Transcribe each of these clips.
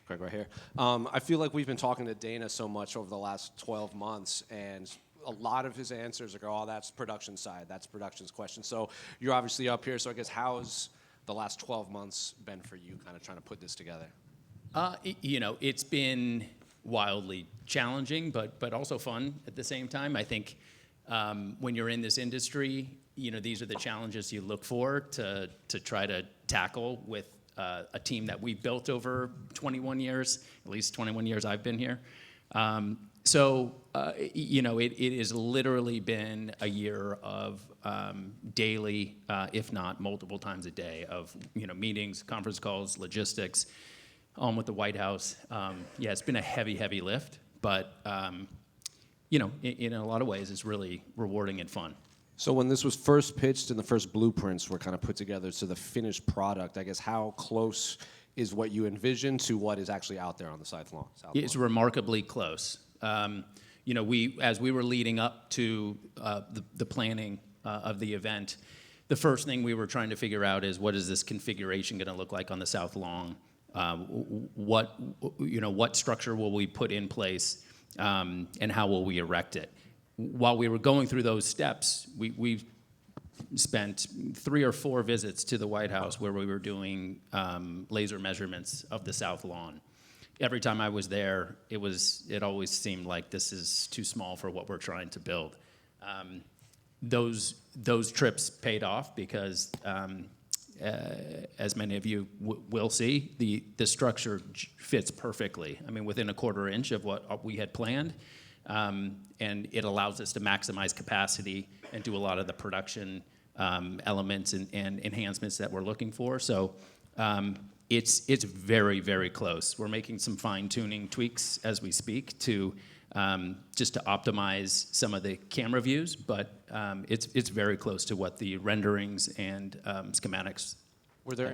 Greg right here. I feel like we've been talking to Dana so much over the last 12 months, and a lot of his answers are, oh, that's production side, that's production's question. So you're obviously up here, so I guess how's the last 12 months been for you kind of trying to put this together? It's been wildly challenging, but also fun at the same time. I think when you're in this industry, these are the challenges you look for to try to tackle with a team that we've built over 21 years, at least 21 years I've been here. It has literally been a year of daily, if not multiple times a day, of meetings, conference calls, logistics, on with the White House. It's been a heavy lift, but in a lot of ways, it's really rewarding and fun. So when this was first pitched and the first blueprints were kind of put together to the finished product, I guess how close is what you envisioned to what is actually out there on the South Lawn? It's remarkably close. As we were leading up to the planning of the event, the first thing we were trying to figure out is what is this configuration going to look like on the South Lawn? What structure will we put in place, and how will we erect it? While we were going through those steps, we spent 3 or 4 visits to the White House where we were doing laser measurements of the South Lawn. Every time I was there, it always seemed like this is too small for what we're trying to build. Those trips paid off because, as many of you will see, the structure fits perfectly. I mean, within a 1/4 inch of what we had planned. And it allows us to maximize capacity and do a lot of the production elements and enhancements that we're looking for. So it's very close. We're making some fine-tuning tweaks as we speak to just to optimize some of the camera views, but it's very close to what the renderings and schematics. Were there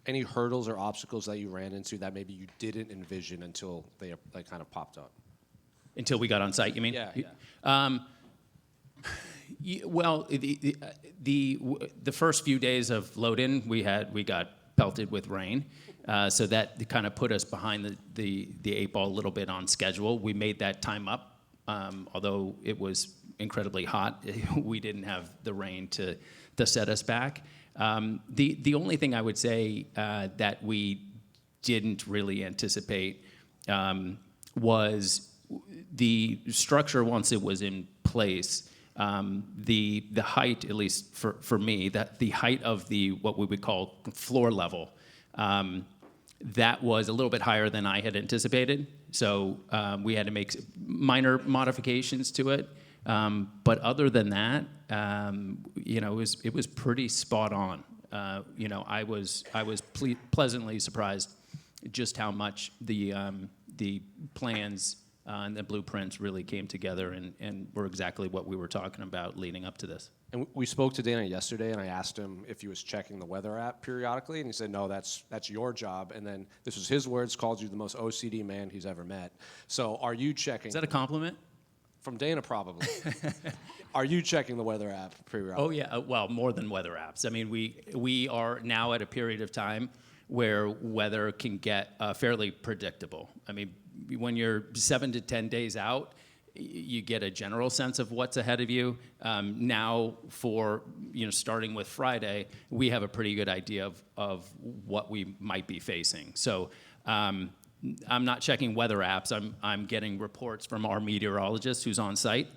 any hurdles or obstacles that you ran into that maybe you didn't envision until they kind of popped up? Until we got on site, you mean? Yeah. Well, the first few days of load-in, we got pelted with rain, so that kind of put us behind the 8 ball a little bit on schedule. We made that time up, although it was incredibly hot. We didn't have the rain to set us back. The only thing I would say that we didn't really anticipate was the structure. Once it was in place, the height, at least for me, that the height of what we would call floor level, that was a little bit higher than I had anticipated. So we had to make minor modifications to it. But other than that, it was pretty spot on. I was pleasantly surprised just how much the plans and the blueprints really came together and were exactly what we were talking about leading up to this. And we spoke to Dana yesterday, and I asked him if he was checking the weather app periodically, and he said, no, that's your job. And then this was his words, called you the most OCD man he's ever met. So are you checking? Is that a compliment? From Dana, probably. Are you checking the weather app periodically? Oh, yeah. Well, more than weather apps. I mean, we are now at a period of time where weather can get fairly predictable. I mean, when you're 7 to 10 days out, you get a general sense of what's ahead of you. Now, starting with Friday, we have a pretty good idea of what we might be facing. So I'm not checking weather apps. I'm getting reports from our meteorologist who's on site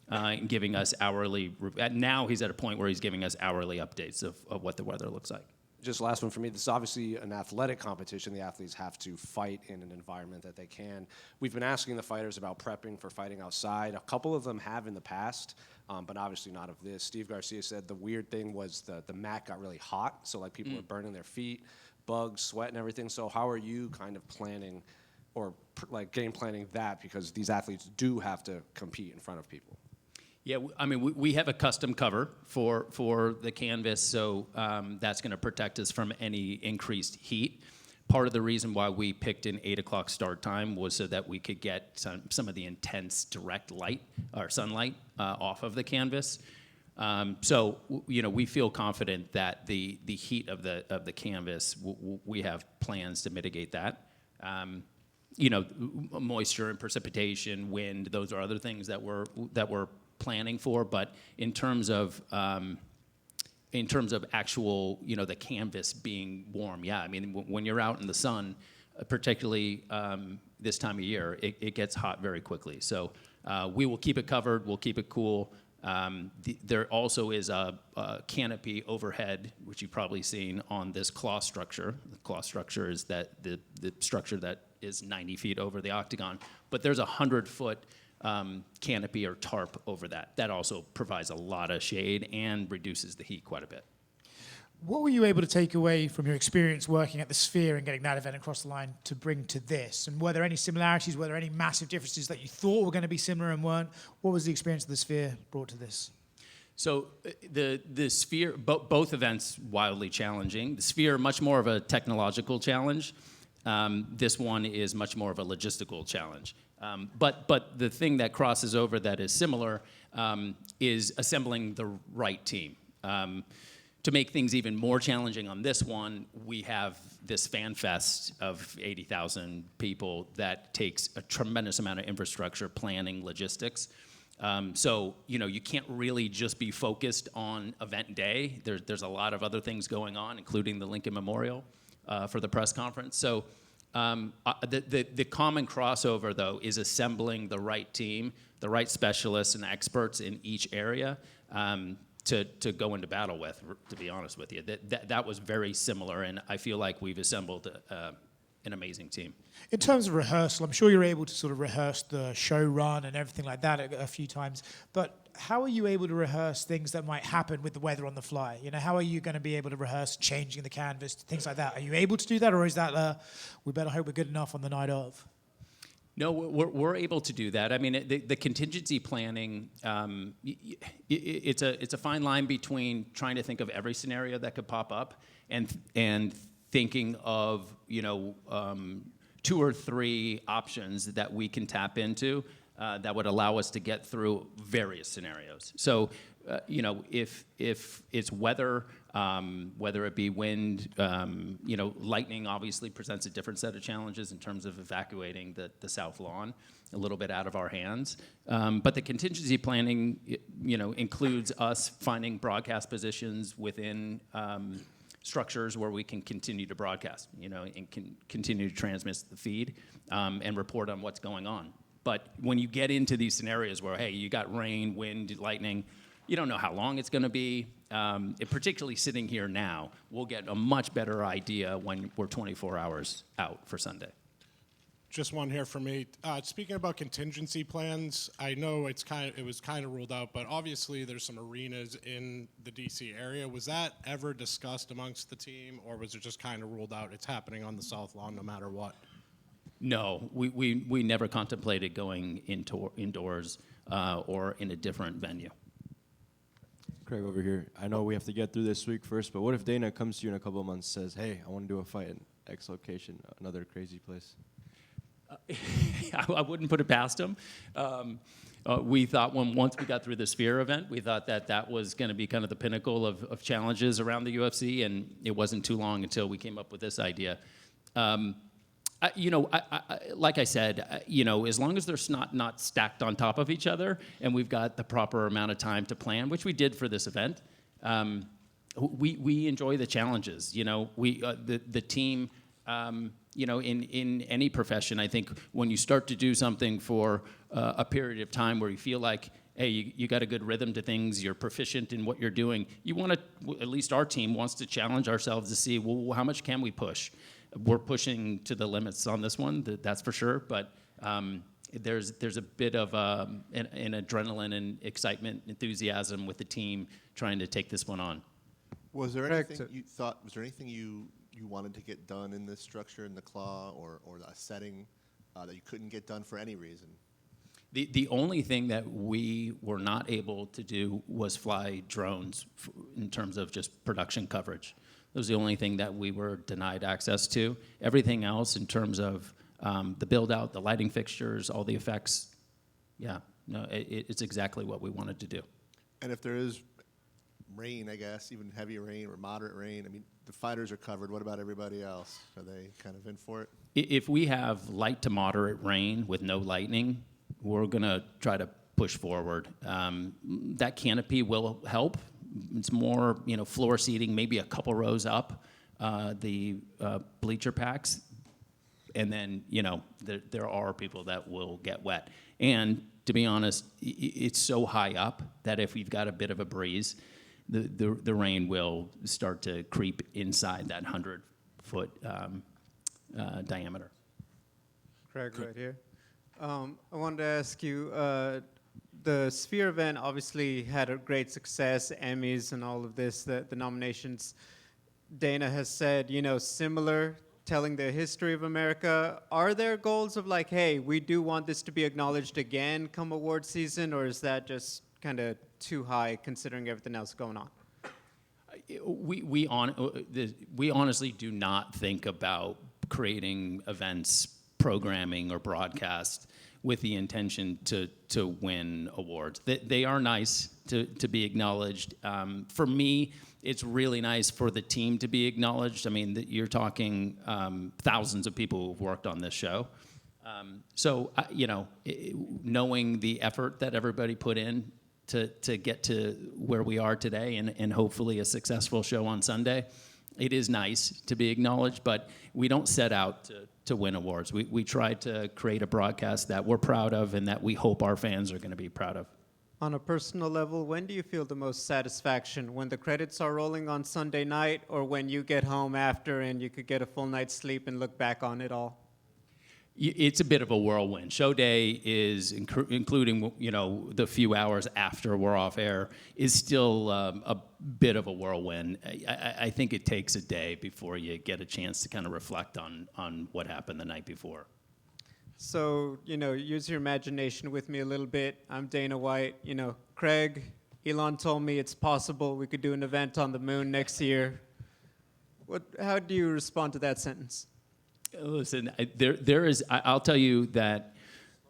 and giving us hourly. Now he's at a point where he's giving us hourly updates of what the weather looks like. Just last one for me. This is obviously an athletic competition. The athletes have to fight in an environment that they can. We've been asking the fighters about prepping for fighting outside. A couple of them have in the past, but obviously not of this. Steve Garcia said the weird thing was the mat got really hot, so people were burning their feet, bugs, sweat, and everything. So how are you kind of planning or game planning that, because these athletes do have to compete in front of people? Yeah, I mean, we have a custom cover for the canvas, so that's going to protect us from any increased heat. Part of the reason why we picked an 8 o'clock start time was so that we could get some of the intense direct light or sunlight off of the canvas. So we feel confident that the heat of the canvas, we have plans to mitigate that. moisture and precipitation, wind. Those are other things that we're planning for. But in terms of actual, the canvas being warm, yeah. I mean, when you're out in the sun, particularly this time of year, it gets hot very quickly. So we will keep it covered. We'll keep it cool. There also is a canopy overhead, which you've probably seen on this claw structure. The claw structure is the structure that is 90 feet over the octagon. But there's a 100-foot canopy or tarp over that. That also provides a lot of shade and reduces the heat quite a bit. What were you able to take away from your experience working at the Sphere and getting that event across the line to bring to this? And were there any similarities? Were there any massive differences that you thought were going to be similar and weren't? What was the experience of the Sphere brought to this? So the Sphere, both events wildly challenging. The Sphere, much more of a technological challenge. This one is much more of a logistical challenge. But the thing that crosses over that is similar is assembling the right team. To make things even more challenging on this one, we have this fan fest of 80,000 people that takes a tremendous amount of infrastructure, planning, logistics. So, you can't really just be focused on event day. There's a lot of other things going on, including the Lincoln Memorial for the press conference. So the common crossover, though, is assembling the right team, the right specialists and experts in each area, to go into battle with, to be honest with you. That was very similar, and I feel like we've assembled an amazing team. In terms of rehearsal, I'm sure you're able to sort of rehearse the show run and everything like that a few times, but how are you able to rehearse things that might happen with the weather on the fly? How are you going to be able to rehearse changing the canvas, things like that? Are you able to do that, or is that, we better hope we're good enough on the night of? No, we're able to do that. I mean, the contingency planning, it's a fine line between trying to think of every scenario that could pop up and thinking of 2 or 3 options that we can tap into that would allow us to get through various scenarios. So, if it's weather, whether it be wind, lightning obviously presents a different set of challenges in terms of evacuating the South Lawn, a little bit out of our hands. But the contingency planning, includes us finding broadcast positions within structures where we can continue to broadcast, and can continue to transmit the feed and report on what's going on. But when you get into these scenarios where, hey, you got rain, wind, lightning, you don't know how long it's going to be. Particularly sitting here now, we'll get a much better idea when we're 24 hours out for Sunday. Just one here for me. Speaking about contingency plans, I know it was kind of ruled out, but obviously there's some arenas in the DC area. Was that ever discussed amongst the team, or was it just kind of ruled out? It's happening on the South Lawn no matter what. No, we never contemplated going indoors or in a different venue. Craig over here. I know we have to get through this week first, but what if Dana comes to you in a couple of months and says, hey, I want to do a fight in X location, another crazy place? I wouldn't put it past him. We thought once we got through the Sphere event, we thought that was going to be kind of the pinnacle of challenges around the UFC, and it wasn't too long until we came up with this idea. Like I said, as long as they're not stacked on top of each other, and we've got the proper amount of time to plan, which we did for this event, we enjoy the challenges. The team. In any profession, I think when you start to do something for a period of time where you feel like, hey, you got a good rhythm to things, you're proficient in what you're doing, you want to, at least our team wants to challenge ourselves to see, well, how much can we push? We're pushing to the limits on this one, that's for sure, but there's a bit of an adrenaline and excitement, enthusiasm with the team trying to take this one on. Was there anything you thought? Was there anything you wanted to get done in this structure, in the claw, or a setting that you couldn't get done for any reason? The only thing that we were not able to do was fly drones in terms of just production coverage. That was the only thing that we were denied access to. Everything else in terms of the build-out, the lighting fixtures, all the effects, it's exactly what we wanted to do. And if there is rain, I guess, even heavy rain or moderate rain, I mean, the fighters are covered. What about everybody else? Are they kind of in for it? If we have light to moderate rain with no lightning, we're going to try to push forward. That canopy will help. It's more, floor seating, maybe a couple rows up the bleacher packs. And then, there are people that will get wet. And to be honest, it's so high up that if we've got a bit of a breeze, the rain will start to creep inside that 100-foot diameter. Craig, right here. I wanted to ask you, the Sphere event obviously had a great success, Emmys and all of this, the nominations. Dana has said, similar, telling the history of America. Are there goals of like, hey, we do want this to be acknowledged again come award season, or is that just kind of too high considering everything else going on? We honestly do not think about creating events, programming, or broadcast with the intention to win awards. They are nice to be acknowledged. For me, it's really nice for the team to be acknowledged. I mean, you're talking thousands of people who've worked on this show. Knowing the effort that everybody put in to get to where we are today and hopefully a successful show on Sunday, it is nice to be acknowledged, but we don't set out to win awards. We try to create a broadcast that we're proud of and that we hope our fans are going to be proud of. On a personal level, when do you feel the most satisfaction? When the credits are rolling on Sunday night, or when you get home after and you could get a full night's sleep and look back on it all? It's a bit of a whirlwind. Show day is, including the few hours after we're off air, is still a bit of a whirlwind. I think it takes a day before you get a chance to kind of reflect on what happened the night before. So, use your imagination with me a little bit. I'm Dana White. Craig, Elon told me it's possible we could do an event on the moon next year. How do you respond to that sentence? Listen, I'll tell you that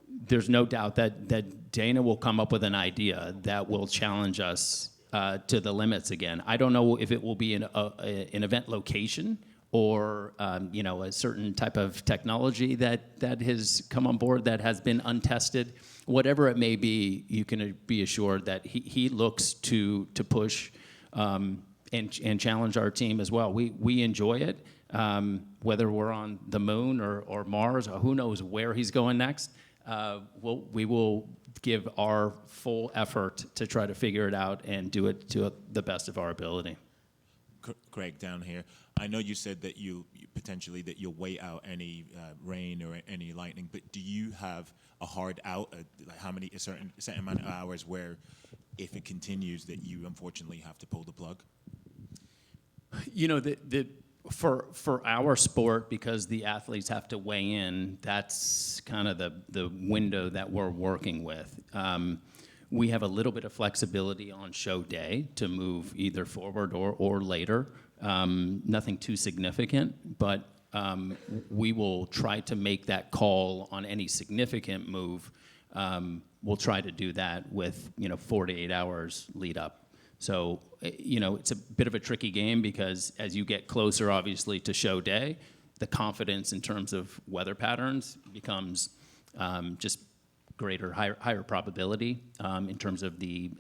there's no doubt that Dana will come up with an idea that will challenge us to the limits again. I don't know if it will be an event location or a certain type of technology that has come on board that has been untested. Whatever it may be, you can be assured that he looks to push and challenge our team as well. We enjoy it. Whether we're on the moon or Mars, or who knows where he's going next, we will give our full effort to try to figure it out and do it to the best of our ability. Craig, down here, I know you said that you potentially that you'll wait out any rain or any lightning, but do you have a hard out, like how many a certain amount of hours where, if it continues, that you unfortunately have to pull the plug? For our sport, because the athletes have to weigh in, that's kind of the window that we're working with. We have a little bit of flexibility on show day to move either forward or later. Nothing too significant, but we will try to make that call on any significant move. We'll try to do that with 4 to 8 hours lead up. So, it's a bit of a tricky game because as you get closer, obviously, to show day, the confidence in terms of weather patterns becomes just greater, higher probability in terms of the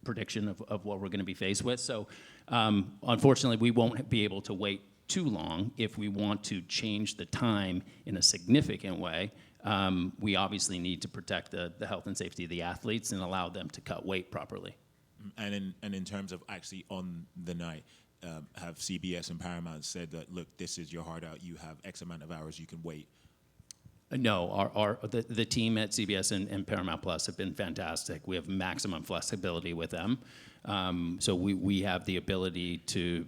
prediction of what we're going to be faced with. So, unfortunately, we won't be able to wait too long if we want to change the time in a significant way. We obviously need to protect the health and safety of the athletes and allow them to cut weight properly. And in terms of actually on the night, have CBS and Paramount said that, look, this is your hard out, you have X amount of hours you can wait? No, the team at CBS and Paramount Plus have been fantastic. We have maximum flexibility with them. So we have the ability to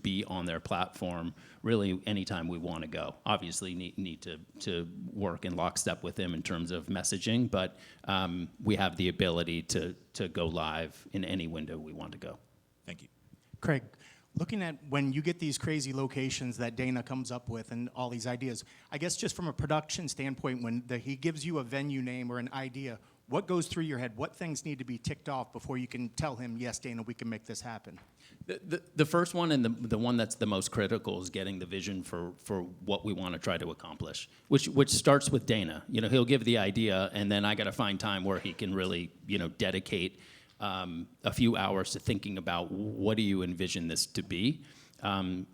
be on their platform really anytime we want to go. Obviously need to work in lockstep with them in terms of messaging, but we have the ability to go live in any window we want to go. Thank you. Craig, looking at when you get these crazy locations that Dana comes up with and all these ideas, I guess just from a production standpoint, when he gives you a venue name or an idea, What goes through your head? What things need to be ticked off before you can tell him, yes, Dana, we can make this happen? The first one and the one that's the most critical is getting the vision for what we want to try to accomplish, which starts with Dana. You know, he'll give the idea, and then I got to find time where he can really, you know, dedicate a few hours to thinking about what do you envision this to be,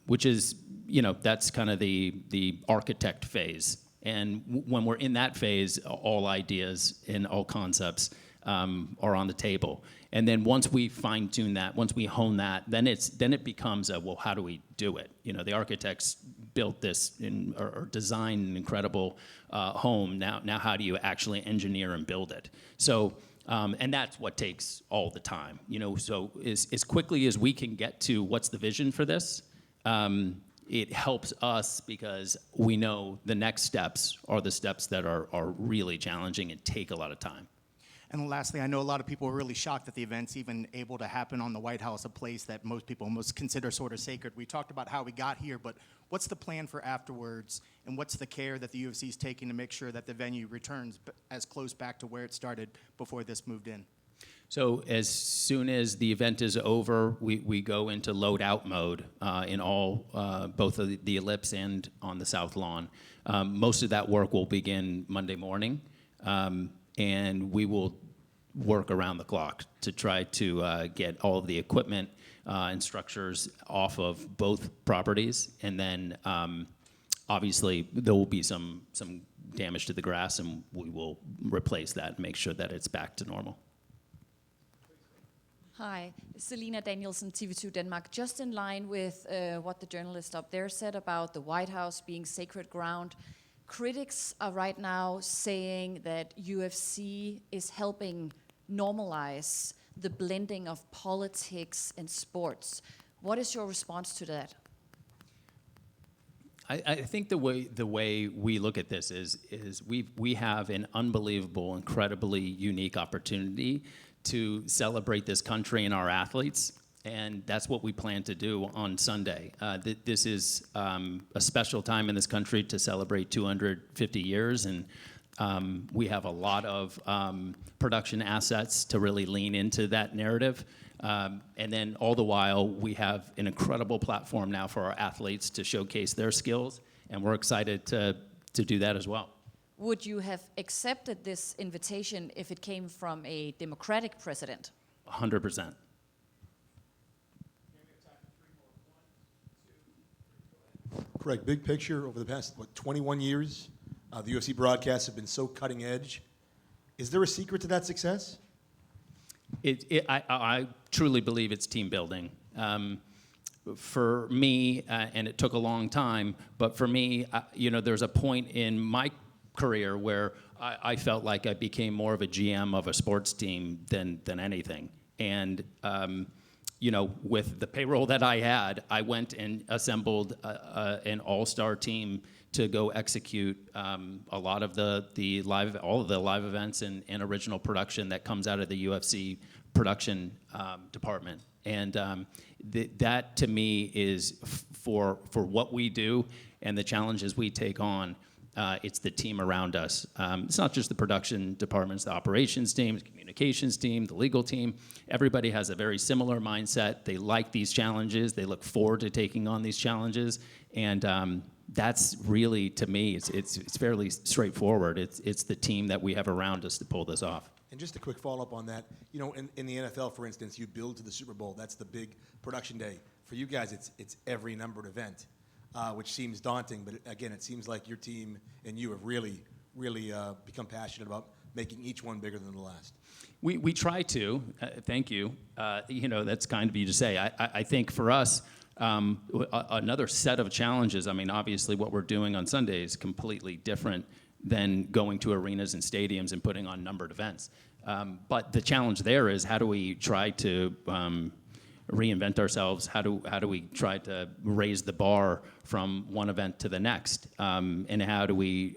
which is, you know, that's kind of the architect phase. And when we're in that phase, all ideas and all concepts are on the table. And then once we fine tune that, once we hone that, then it becomes well, how do we do it? You know, the architects built this or designed an incredible home. Now how do you actually engineer and build it? So, and that's what takes all the time. You know, so as quickly as we can get to what's the vision for this, it helps us because we know the next steps are the steps that are really challenging and take a lot of time. And lastly, I know a lot of people were really shocked that the event's even able to happen on the White House, a place that most people almost consider sort of sacred. We talked about how we got here, but what's the plan for afterwards, and what's the care that the UFC is taking to make sure that the venue returns as close back to where it started before this moved in? So as soon as the event is over, we go into load-out mode in all, both of the ellipse and on the South Lawn. Most of that work will begin Monday morning. And we will work around the clock to try to get all of the equipment and structures off of both properties. And then, obviously, there will be some damage to the grass, and we will replace that and make sure that it's back to normal. Hi, Selina Danielsen, TV2 Denmark. Just in line with what the journalist up there said about the White House being sacred ground, critics are right now saying that UFC is helping normalize the blending of politics and sports. What is your response to that? I think the way we look at this is we have an unbelievable, incredibly unique opportunity to celebrate this country and our athletes. And that's what we plan to do on Sunday. This is a special time in this country to celebrate 250 years, and we have a lot of production assets to really lean into that narrative. And then all the while, we have an incredible platform now for our athletes to showcase their skills, and we're excited to do that as well. Would you have accepted this invitation if it came from a Democratic president? 100%. Correct. Big picture, over the past, 21 years, the UFC broadcasts have been so cutting edge. Is there a secret to that success? I truly believe it's team building. For me, and it took a long time, but for me, you know, there's a point in my career where I felt like I became more of a GM of a sports team than anything. And you know, with the payroll that I had, I went and assembled an all-star team to go execute a lot of all of the live events and original production that comes out of the UFC production department. And that to me is for what we do and the challenges we take on. It's the team around us. It's not just the production departments, the operations team, the communications team, the legal team. Everybody has a very similar mindset. They like these challenges. They look forward to taking on these challenges. And that's really, to me, it's fairly straightforward. It's the team that we have around us to pull this off. And just a quick follow-up on that. You know, in the NFL, for instance, you build to the Super Bowl. That's the big production day. For you guys, it's every numbered event. Which seems daunting, but again, it seems like your team and you have really become passionate about making each one bigger than the last. We try to. Thank you. You know, that's kind of you to say. I think for us, another set of challenges. I mean, obviously, what we're doing on Sunday is completely different than going to arenas and stadiums and putting on numbered events. But the challenge there is how do we try to reinvent ourselves? How do we try to raise the bar from one event to the next? And how do we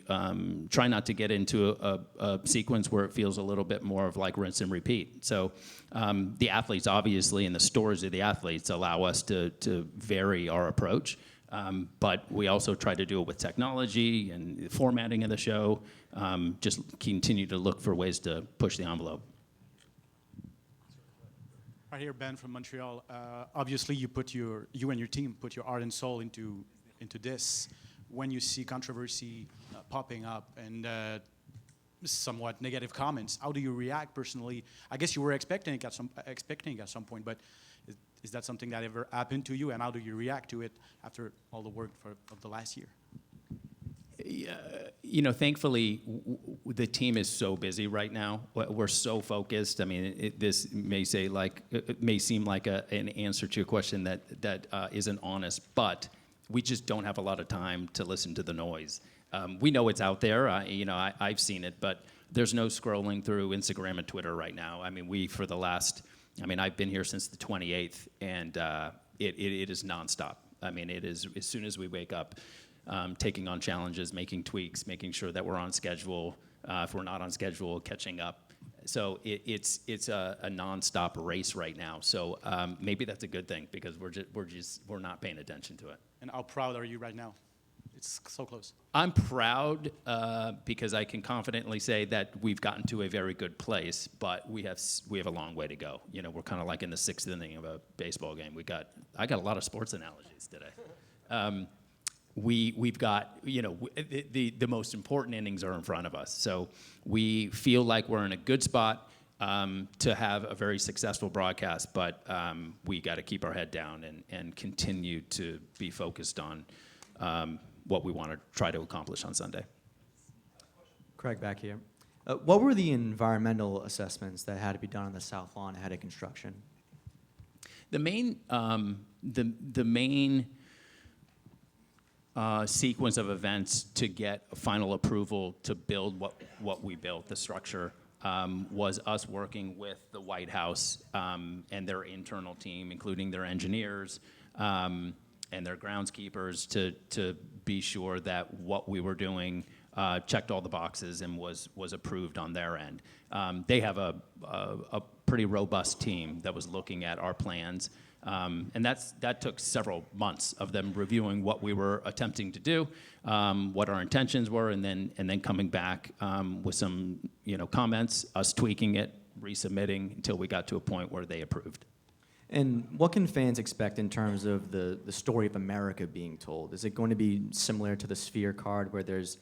try not to get into a sequence where it feels a little bit more of like rinse and repeat? So the athletes, obviously, and the stories of the athletes allow us to vary our approach. But we also try to do it with technology and the formatting of the show, just continue to look for ways to push the envelope. Right here, Ben from Montreal. Obviously, you and your team put your heart and soul into this. When you see controversy popping up and somewhat negative comments, how do you react personally? I guess you were expecting at some point, but is that something that ever happened to you, and how do you react to it after all the work of the last year? You know, thankfully, the team is so busy right now. We're so focused. I mean, this may seem like an answer to a question that isn't honest, but we just don't have a lot of time to listen to the noise. We know it's out there. I've seen it, but there's no scrolling through Instagram and Twitter right now. I mean, I've been here since the 28th, and it is nonstop. I mean, it is as soon as we wake up, taking on challenges, making tweaks, making sure that we're on schedule. If we're not on schedule, catching up. So it's a nonstop race right now. So maybe that's a good thing because we're not paying attention to it. And how proud are you right now? It's so close. I'm proud because I can confidently say that we've gotten to a very good place, but we have a long way to go. You know, we're kind of like in the 6th inning of a baseball game. I got a lot of sports analogies today. We've got, the most important innings are in front of us. So we feel like we're in a good spot to have a very successful broadcast, but we got to keep our head down and continue to be focused on what we want to try to accomplish on Sunday. Craig back here. What were the environmental assessments that had to be done on the South Lawn ahead of construction? The main sequence of events to get final approval to build what we built, the structure, was us working with the White House and their internal team, including their engineers and their groundskeepers, to be sure that what we were doing checked all the boxes and was approved on their end. They have a pretty robust team that was looking at our plans. And that took several months of them reviewing what we were attempting to do, what our intentions were, and then coming back with some comments, us tweaking it, resubmitting until we got to a point where they approved. And what can fans expect in terms of the story of America being told? Is it going to be similar to the Sphere card where there's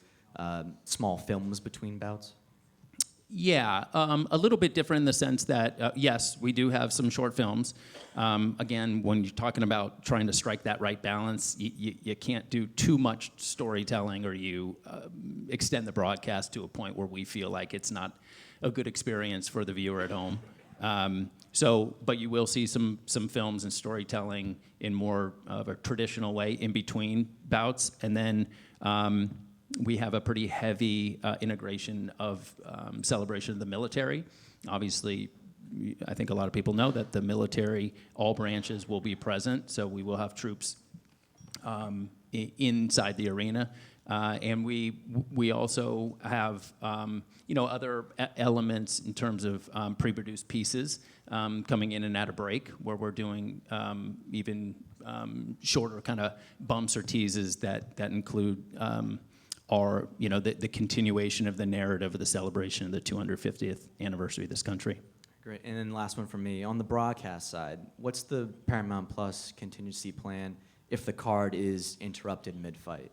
small films between bouts? Yeah, a little bit different in the sense that, yes, we do have some short films. Again, when you're talking about trying to strike that right balance, you can't do too much storytelling or you extend the broadcast to a point where we feel like it's not a good experience for the viewer at home. But you will see some films and storytelling in more of a traditional way in between bouts. And then we have a pretty heavy integration of celebration of the military. Obviously, I think a lot of people know that the military, all branches will be present, so we will have troops inside the arena. And we also have other elements in terms of pre-produced pieces coming in and out of break, where we're doing even shorter kind of bumps or teases that include the continuation of the narrative of the celebration of the 250th anniversary of this country. Great. And then last one from me. On the broadcast side, what's the Paramount Plus contingency plan if the card is interrupted mid-fight?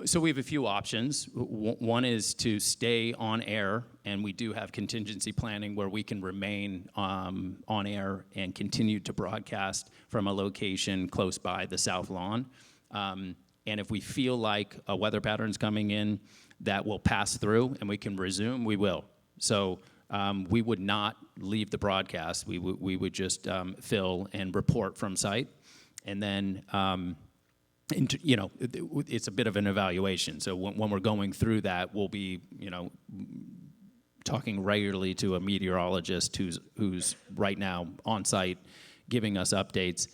So we have a few options. One is to stay on air, and we do have contingency planning where we can remain on air and continue to broadcast from a location close by the South Lawn. And if we feel like a weather pattern's coming in that will pass through and we can resume, we will. So we would not leave the broadcast. We would just fill and report from site. And then, it's a bit of an evaluation. So when we're going through that, we'll be, talking regularly to a meteorologist who's right now on site giving us updates.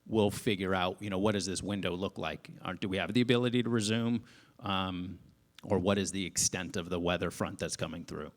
We'll figure out, what does this window look like? Do we have the ability to resume? Or what is the extent of the weather front that's coming through?